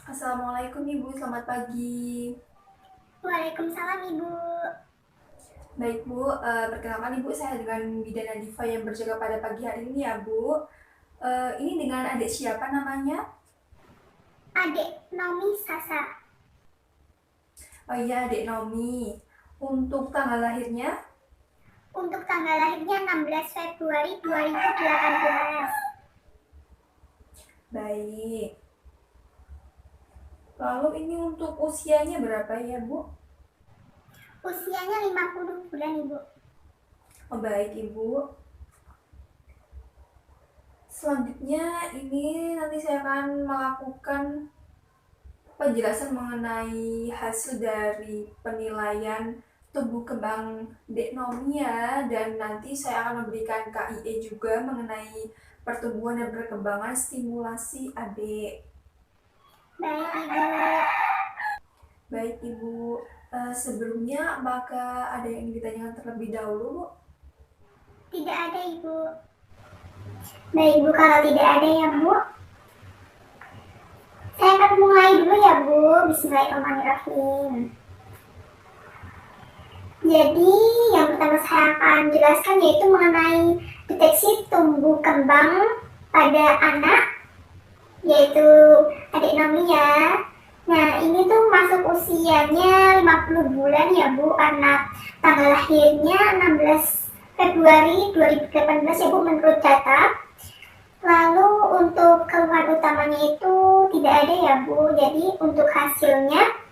Assalamualaikum Ibu, selamat pagi. Waalaikumsalam Ibu. Baik Bu, perkenalkan Ibu, saya dengan Bidana Diva yang berjaga pada pagi hari ini ya Bu. Ini dengan adik siapa namanya? Adik Nomi Sasa. Oh iya, adik Naomi. Untuk tanggal lahirnya? Untuk tanggal lahirnya 16 Februari 2018. Baik. Lalu ini untuk usianya berapa ya Bu? Usianya 50 bulan Ibu. Oh baik Ibu. Selanjutnya ini nanti saya akan melakukan penjelasan mengenai hasil dari penilaian tumbuh kembang Deknomi ya, dan nanti saya akan memberikan KIE juga mengenai pertumbuhan dan perkembangan stimulasi adik. Baik Ibu. Baik Ibu, sebelumnya apakah ada yang ditanyakan terlebih dahulu? Tidak ada Ibu. Baik Ibu, kalau tidak ada ya Bu, saya akan mulai dulu ya Bu. Bismillahirrahmanirrahim. Jadi yang pertama saya akan jelaskan yaitu mengenai deteksi tumbuh kembang pada anak, yaitu adik Nomi ya. Nah ini tuh masuk usianya 50 bulan ya Bu, karena tanggal lahirnya 16 Februari 2018 ya Bu menurut data. Lalu untuk keluhan utamanya itu tidak ada ya Bu, jadi untuk hasilnya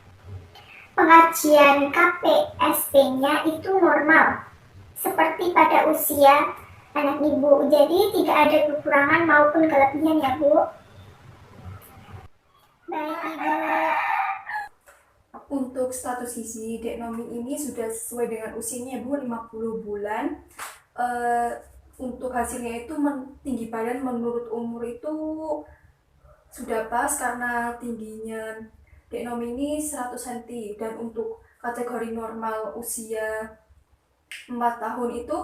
pengajian KPSP-nya itu normal seperti pada usia anak Ibu, jadi tidak ada kekurangan maupun kelebihan ya Bu. Baik Ibu. Untuk status gizi Deknomi ini sudah sesuai dengan usianya Bu, 50 bulan. Untuk hasilnya itu tinggi badan menurut umur itu sudah pas karena tingginya Deknomi ini 100 cm, dan untuk kategori normal usia 4 tahun itu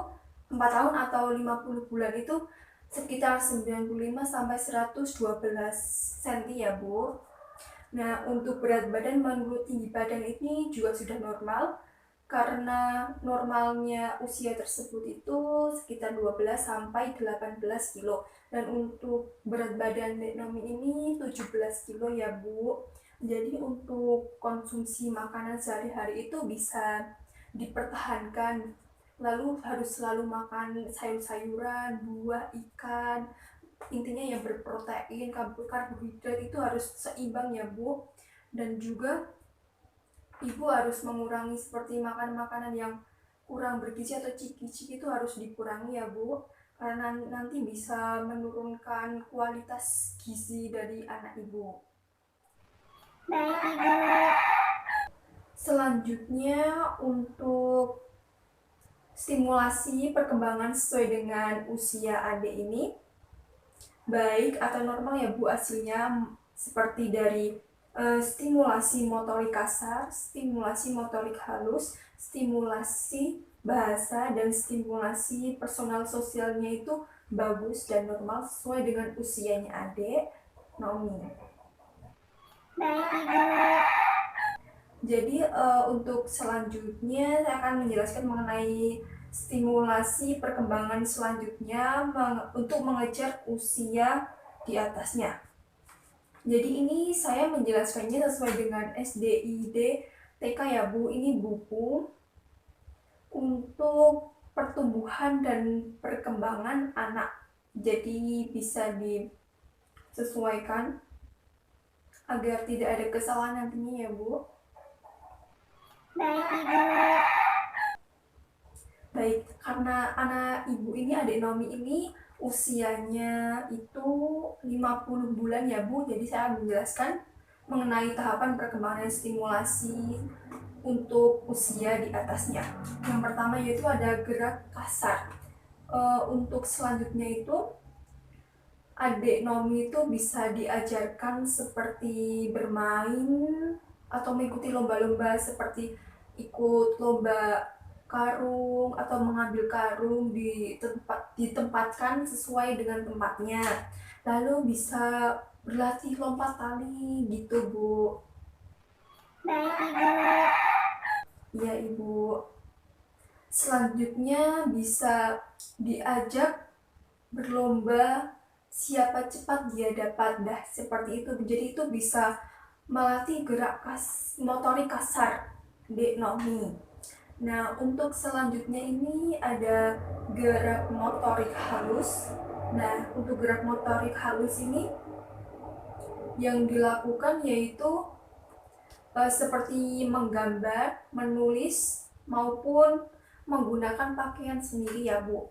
4 tahun atau 50 bulan itu sekitar 95 sampai 112 cm ya Bu. Nah, untuk berat badan menurut tinggi badan ini juga sudah normal karena normalnya usia tersebut itu sekitar 12 sampai 18 kilo. Dan untuk berat badan Deknomi ini 17 kilo ya Bu. Jadi untuk konsumsi makanan sehari-hari itu bisa dipertahankan. Lalu harus selalu makan sayur-sayuran, buah, ikan, intinya yang berprotein, karbohidrat itu harus seimbang ya Bu. Dan juga Ibu harus mengurangi seperti makan makanan yang kurang bergizi atau ciki-ciki itu harus dikurangi ya Bu, karena nanti bisa menurunkan kualitas gizi dari anak Ibu. Baik Ibu. Selanjutnya untuk stimulasi perkembangan sesuai dengan usia adik ini, baik atau normal ya Bu hasilnya, seperti dari stimulasi motorik kasar, stimulasi motorik halus, stimulasi bahasa, dan stimulasi personal sosialnya itu bagus dan normal sesuai dengan usianya adik Naomi. Baik Ibu. Jadi untuk selanjutnya saya akan menjelaskan mengenai stimulasi perkembangan selanjutnya untuk mengejar usia di atasnya. Jadi ini saya menjelaskannya sesuai dengan SDID TK ya Bu. Ini buku untuk pertumbuhan dan perkembangan anak. Jadi bisa disesuaikan agar tidak ada kesalahan nantinya ya Bu. Baik Ibu. Baik, karena anak Ibu ini, adik Nomi ini usianya itu 50 bulan ya Bu, jadi saya akan menjelaskan mengenai tahapan perkembangan dan stimulasi untuk usia di atasnya. Yang pertama yaitu ada gerak kasar. Untuk selanjutnya itu adik Nomi itu bisa diajarkan seperti bermain atau mengikuti lomba-lomba seperti ikut lomba karung atau mengambil karung ditempatkan sesuai dengan tempatnya. Lalu bisa berlatih lompat tali gitu, Bu. Baik, Ibu. Iya, Ibu. Selanjutnya bisa diajak berlomba siapa cepat dia dapat, dah seperti itu. Jadi itu bisa melatih gerak motorik kasar Nomi. Nah, untuk selanjutnya ini ada gerak motorik halus. Nah, untuk gerak motorik halus ini yang dilakukan yaitu seperti menggambar, menulis, maupun menggunakan pakaian sendiri ya, Bu.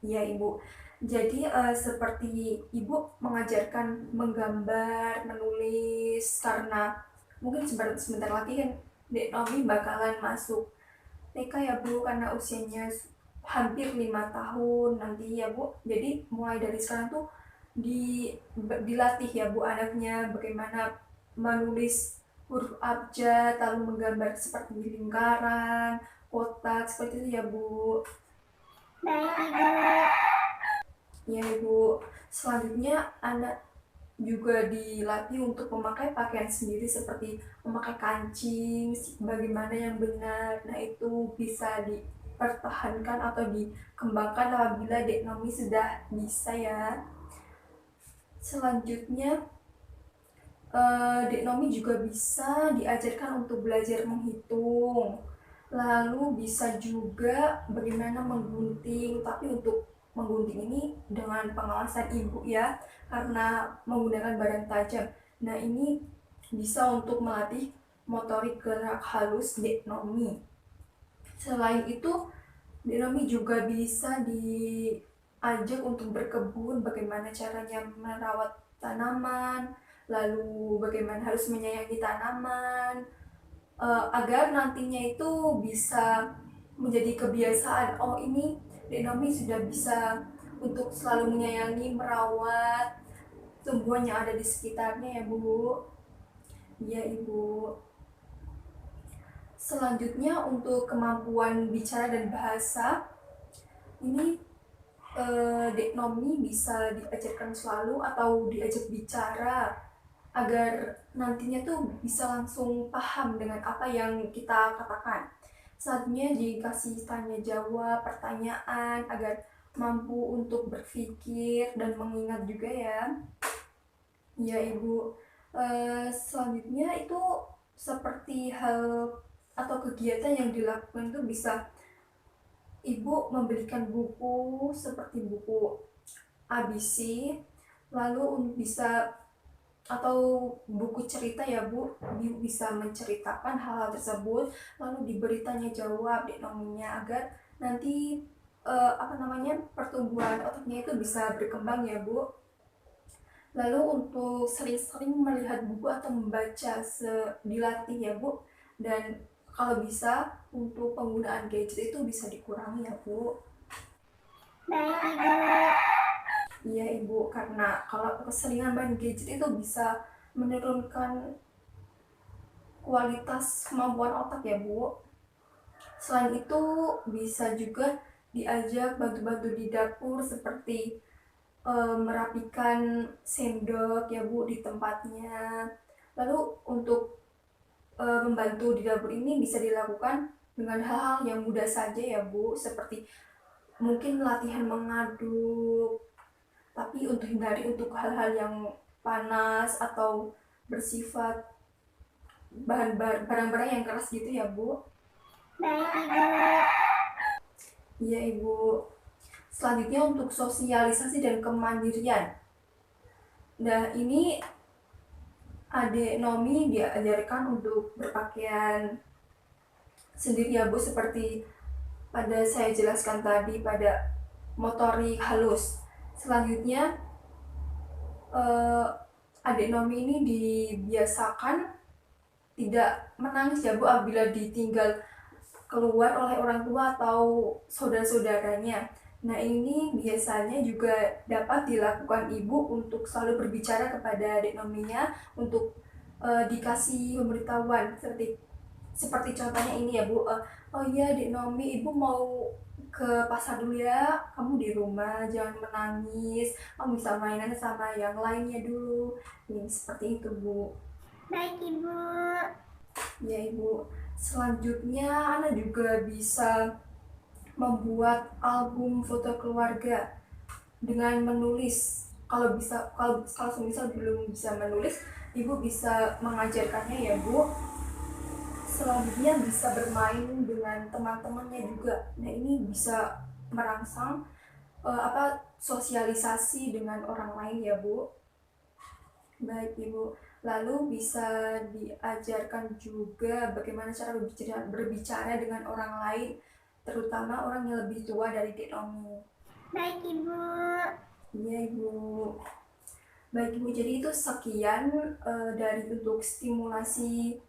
Iya, Ibu. Jadi seperti Ibu mengajarkan menggambar, menulis, karena mungkin sebentar lagi kan Dek Nomi bakalan masuk TK ya, Bu, karena usianya hampir 5 tahun nanti ya, Bu. Jadi mulai dari sekarang tuh dilatih ya, Bu, anaknya bagaimana menulis huruf abjad, lalu menggambar seperti lingkaran, kotak, seperti itu ya, Bu. Baik, Ibu. Ya, Ibu. Selanjutnya anak juga dilatih untuk memakai pakaian sendiri seperti memakai kancing, bagaimana yang benar. Nah, itu bisa dipertahankan atau dikembangkan apabila Dek Nomi sudah bisa ya. Selanjutnya Dek Nomi juga bisa diajarkan untuk belajar menghitung. Lalu bisa juga bagaimana menggunting, tapi untuk menggunting ini dengan pengawasan ibu ya, karena menggunakan barang tajam. Nah, ini bisa untuk melatih motorik gerak halus Dek Nomi. Selain itu, Dek Nomi juga bisa diajak untuk berkebun, bagaimana caranya merawat tanaman, lalu bagaimana harus menyayangi tanaman, agar nantinya itu bisa menjadi kebiasaan. Oh, ini Dek Nomi sudah bisa untuk selalu menyayangi, merawat tumbuhan yang ada di sekitarnya ya, Bu. Iya, Ibu. Selanjutnya untuk kemampuan bicara dan bahasa, ini Dek Nomi bisa diajarkan selalu atau diajak bicara agar nantinya tuh bisa langsung paham dengan apa yang kita katakan. Selanjutnya dikasih tanya jawab, pertanyaan agar mampu untuk berpikir dan mengingat juga ya. Ya, Ibu. Selanjutnya itu seperti hal atau kegiatan yang dilakukan itu bisa Ibu memberikan buku seperti buku ABC, lalu bisa atau buku cerita ya, Bu, bisa menceritakan hal-hal tersebut, lalu diberi tanya jawab Dek Nominya agar nanti pertumbuhan otaknya itu bisa berkembang ya, Bu. Lalu untuk sering-sering melihat buku atau membaca dilatih ya, Bu, dan kalau bisa untuk penggunaan gadget itu bisa dikurangi ya, Bu. Baik, Ibu. Iya, Ibu, karena kalau keseringan main gadget itu bisa menurunkan kualitas kemampuan otak ya, Bu. Selain itu bisa juga diajak bantu-bantu di dapur seperti merapikan sendok ya, Bu, di tempatnya. Lalu untuk membantu di dapur ini bisa dilakukan dengan hal-hal yang mudah saja ya, Bu, seperti mungkin latihan mengaduk, tapi untuk hindari untuk hal-hal yang panas atau bersifat barang-barang yang keras gitu ya, Bu. Baik, Ibu. Iya, Ibu. Selanjutnya untuk sosialisasi dan kemandirian. Nah, ini Adik Nomi diajarkan untuk berpakaian sendiri ya, Bu, seperti pada saya jelaskan tadi pada motorik halus. Selanjutnya Adik Nomi ini dibiasakan tidak menangis ya, Bu, apabila ditinggal keluar oleh orang tua atau saudara-saudaranya. Nah, ini biasanya juga dapat dilakukan ibu untuk selalu berbicara kepada adik nominya untuk dikasih pemberitahuan seperti contohnya ini ya, Bu. Oh iya, adik nomi, ibu mau ke pasar dulu ya. Kamu di rumah jangan menangis. Kamu bisa mainan sama yang lainnya dulu. Ini seperti itu, Bu. Baik, Ibu. Ya, Ibu. Selanjutnya, Ana juga bisa membuat album foto keluarga dengan menulis. Kalau semisal belum bisa menulis, Ibu bisa mengajarkannya ya, Bu. Selanjutnya bisa bermain dengan teman-temannya juga. Nah, ini bisa merangsang sosialisasi dengan orang lain ya, Bu. Baik, Ibu. Lalu bisa diajarkan juga bagaimana cara berbicara dengan orang lain, terutama orang yang lebih tua dari Dek Nomi. Baik, Ibu. Iya, Ibu. Baik, Ibu. Jadi itu sekian dari untuk stimulasi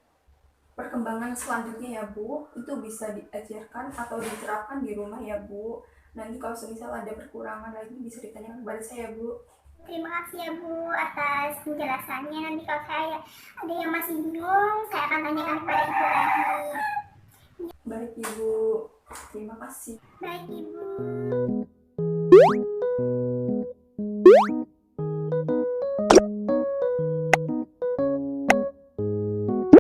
perkembangan selanjutnya ya, Bu. Itu bisa diajarkan atau diterapkan di rumah ya, Bu. Nanti kalau semisal ada kekurangan lagi bisa ditanyakan kepada saya, Bu. Terima kasih ya Bu atas penjelasannya. Nanti kalau saya ada yang masih bingung, saya akan tanyakan kepada Ibu lagi. Baik, Ibu. Terima kasih. Baik, Ibu.